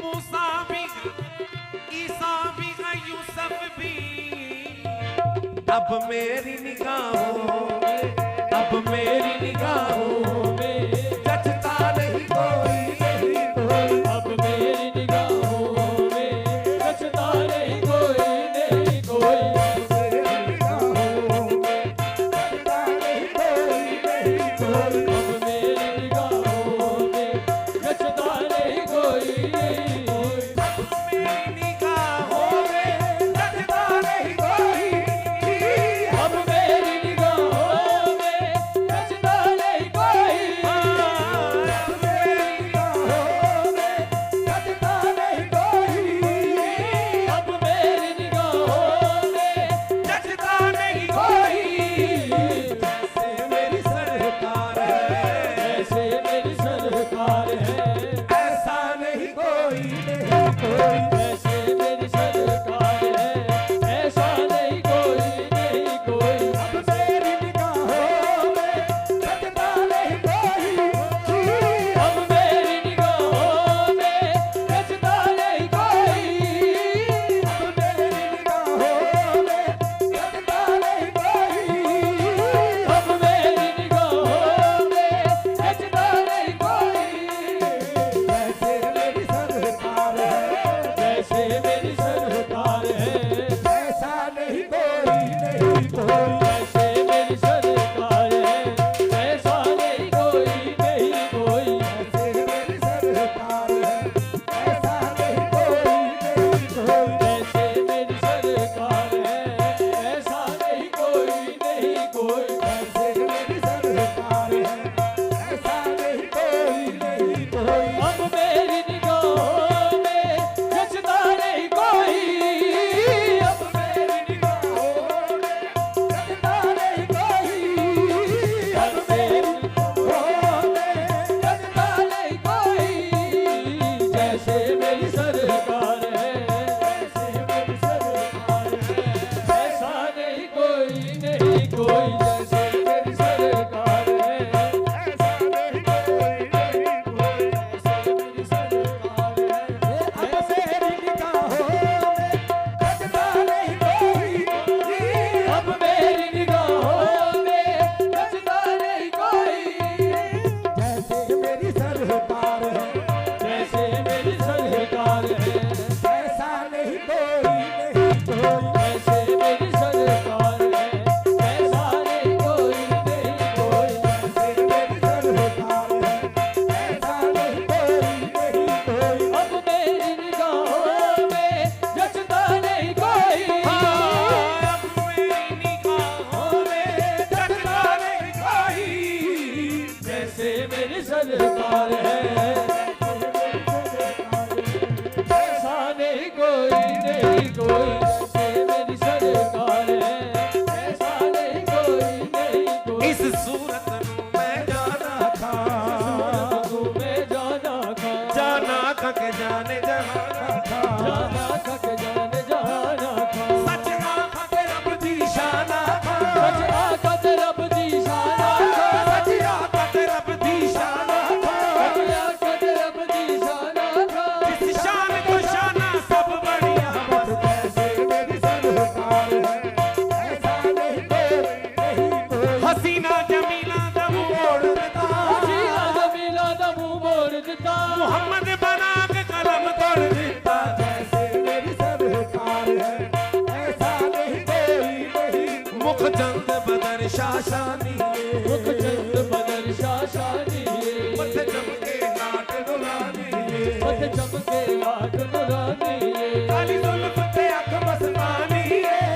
मूसा भी, ईसा भी, यूसुफ भी। अब मेरी निगाहों में, अब मेरी निगाहों में जचता नहीं कोई, नहीं कोई। अब मेरी निगाहों में जचता नहीं कोई, नहीं कोई। अब मेरी निगाहों में जचता नहीं कोई, नहीं कोई। अब मेरी निगाहों में जचता नहीं कोई। अब मेरी निगाहों में जचता नहीं कोई। अब मेरी निगाहों में जचता नहीं कोई। अब मेरी निगाहों में जचता नहीं कोई। जैसे मेरी सरकार है, ऐसे मेरी सरकार है। ऐसा नहीं कोई, नहीं कोई। ऐसे मेरी सरकार है, ऐसा नहीं कोई, नहीं कोई। अब मेरी निगाहों में जचता नहीं कोई। अब मेरी निगाहों में जचता नहीं कोई। अब मेरी निगाहों में जचता नहीं कोई। अब मेरी निगाहों में जचता नहीं कोई। जैसे मेरी सरकार है, जैसे मेरी सरकार है, ऐसा नहीं कोई, नहीं कोई। जैसे मेरी सरकार है, ऐसा नहीं कोई, नहीं कोई। जैसे मेरी सरकार है, ऐसा नहीं कोई, नहीं कोई। जैसे मेरी सरकार है, ऐसा नहीं कोई, नहीं कोई। जैसे मेरी सरकार है, ऐसा नहीं कोई, नहीं कोई। अब मेरी निगाहों में जचता नहीं कोई। अब मेरी निगाहों में जचता नहीं कोई। अब मेरी निगाहों में जचता नहीं कोई। जैसे मेरी सरकार है, ऐसे मेरी सरकार है, ऐसा नहीं कोई, नहीं कोई। जैसे मेरी सरकार है, ऐसा नहीं कोई, नहीं कोई। ऐसे मेरी सरकार है, अब मेरी निगाहों में जचता नहीं कोई। अब मेरी निगाहों में जचता नहीं कोई। जैसे मेरी सरकार है, जैसे मेरी सरकार है, ऐसा नहीं कोई, नहीं कोई। जैसे मेरी सरकार है, ऐसा नहीं कोई, नहीं कोई। जैसे मेरी सरकार है, ऐसा नहीं कोई, नहीं कोई। अब मेरी निगाहों में जचता नहीं कोई। अब मेरी निगाहों में जचता नहीं कोई। जैसे मेरी सरकार है, ऐसा नहीं कोई, नहीं कोई। जैसे मेरी सरकार है, ऐसा नहीं कोई, नहीं कोई। इस सूरत नूं मैं जाना था, तू में जाना खा, जाना था के जाने जहाना था। जाना खा के जाने जाना खा। सच आखा के रब दी शाना था, सच आका ते रब दी शाना खा। सच आखा के रब दी शाना था। सच आका ते रब दी शाना खा। इस शान को शाना सब बढ़िया। बस जैसे मेरी सरकार है, ऐसा नहीं कोई, नहीं कोई। हसीना जमीला दा मुंह मोड़ देता, हसीना जमीला दा मुंह मोड़ दिता। मुहम्मद बना के कलम तोड़ देता। जैसे मेरी सरकार है, ऐसा नहीं कोई, नहीं कोई। मुख चंद बदर शाशानी, मुख चंद बदर शाशानी, मथ चमके नाट नुरानी, मथ चमके लाट नुरानी। काली जुल्फ ते अख मस्तानी,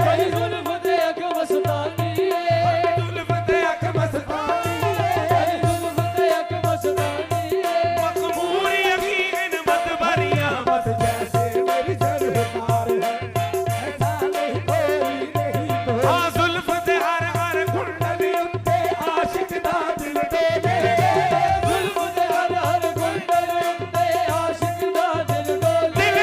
बड़ी जुल्फ ते अख मस्तानी, जुल्फ ते अख मस्तानी। बड़ी जुल्फ ते अख मस्तानी। मकबूल यकीन मत भरिया। बस जैसे मेरी सरकार है, ऐसा नहीं कोई, नहीं कोई। हाँ जुल्फ ते हर हर कुंडली उत्ते आशिक दा दिल दे दे। जुल्फ ते हर हर गुंडल उत्ते आशिक दा दिल डोले। दिल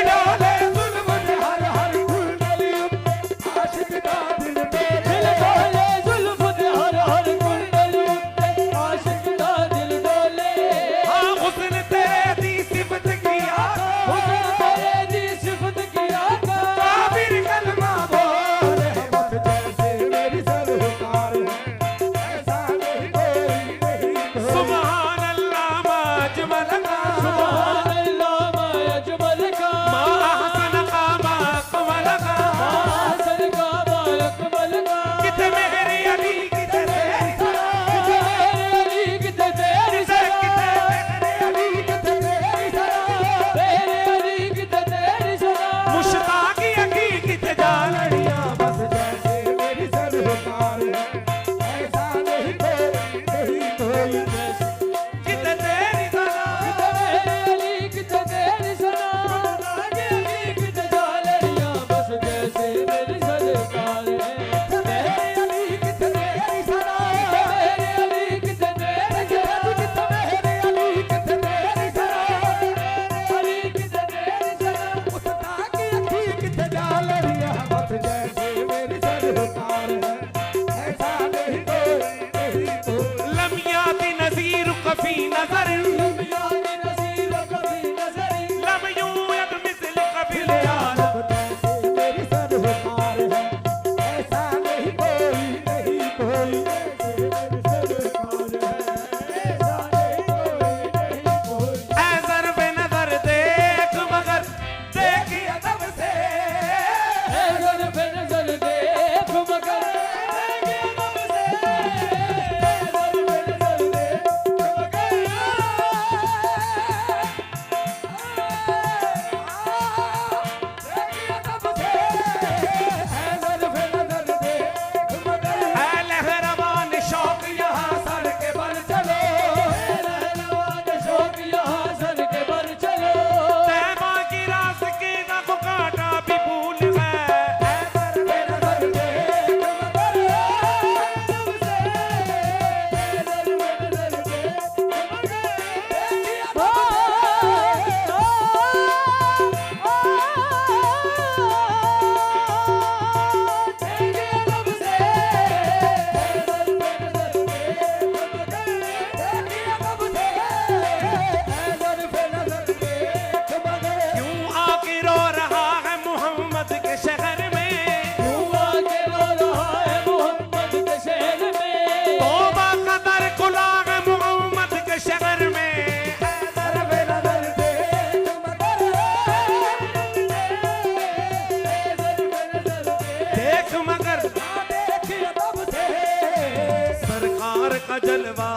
जलवा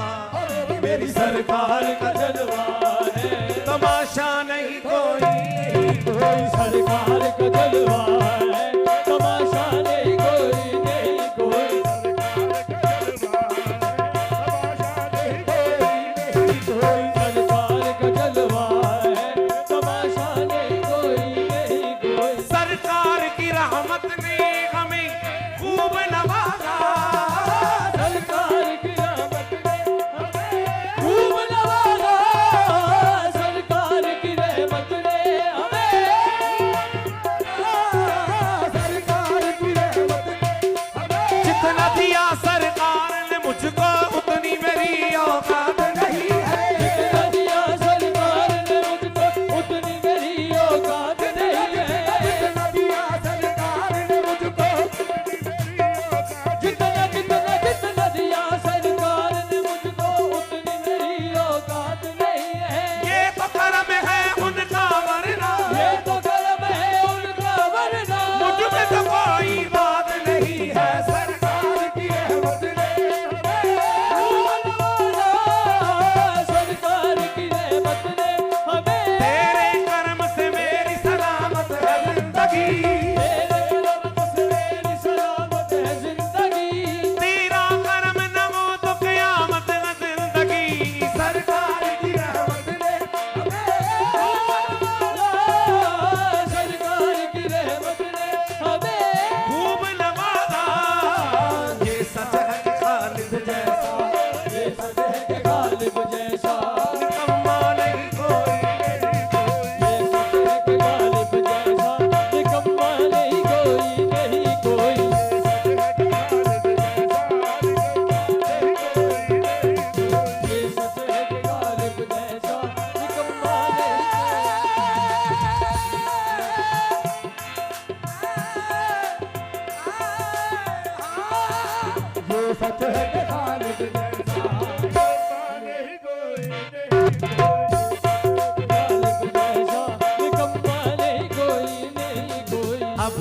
मेरी सरकार का जलवा है तमाशा नहीं कोई कोई सरकार का जलवा है तमाशा नहीं कोई सरकार का जलवा है तमाशा नहीं कोई सरकार की रहमत ने हमें खूब नवाजा सरकार की रहमत ने हमें खूब नवाजा सरकार की रहमत ने हमें सरकार की रहमत ने हमें जितना दिया सरकार ने मुझको उतनी मेरी औकात नहीं है जितना दिया सरकार ने मुझको उतनी मेरी औकात नहीं है जितना दिया सरकार ने मुझको जितना दिया सरकार ने मुझको उतनी मेरी औकात नहीं है ये तो करम है उनका वरना ये तो कर्म है उनका वरना मुझ में तो कोई बात नहीं है सरकार की रहमत ने सरकार की रहमत ने हमें तेरे कर्म से मेरी सलामत है जिंदगी तेरे कर्म से मेरी सलामत है जिंदगी तेरा कर्म न हो तो कयामत है जिंदगी सरकार की रहमत ने सरकार की रहमत ने हमें खूब नवाजा ये सच है कि खालिद जैसा ये सच है कि गालिब जैसा निकम्मा नहीं कोई ये सच है कि गालिब जैसा निकम्मा नहीं कोई नहीं कोई ये सच है कि गालिब जैसा निकम्मा ये सच है कि खालिद जैसा गालिब जैसा निकम्मा नहीं कोई नहीं कोई अब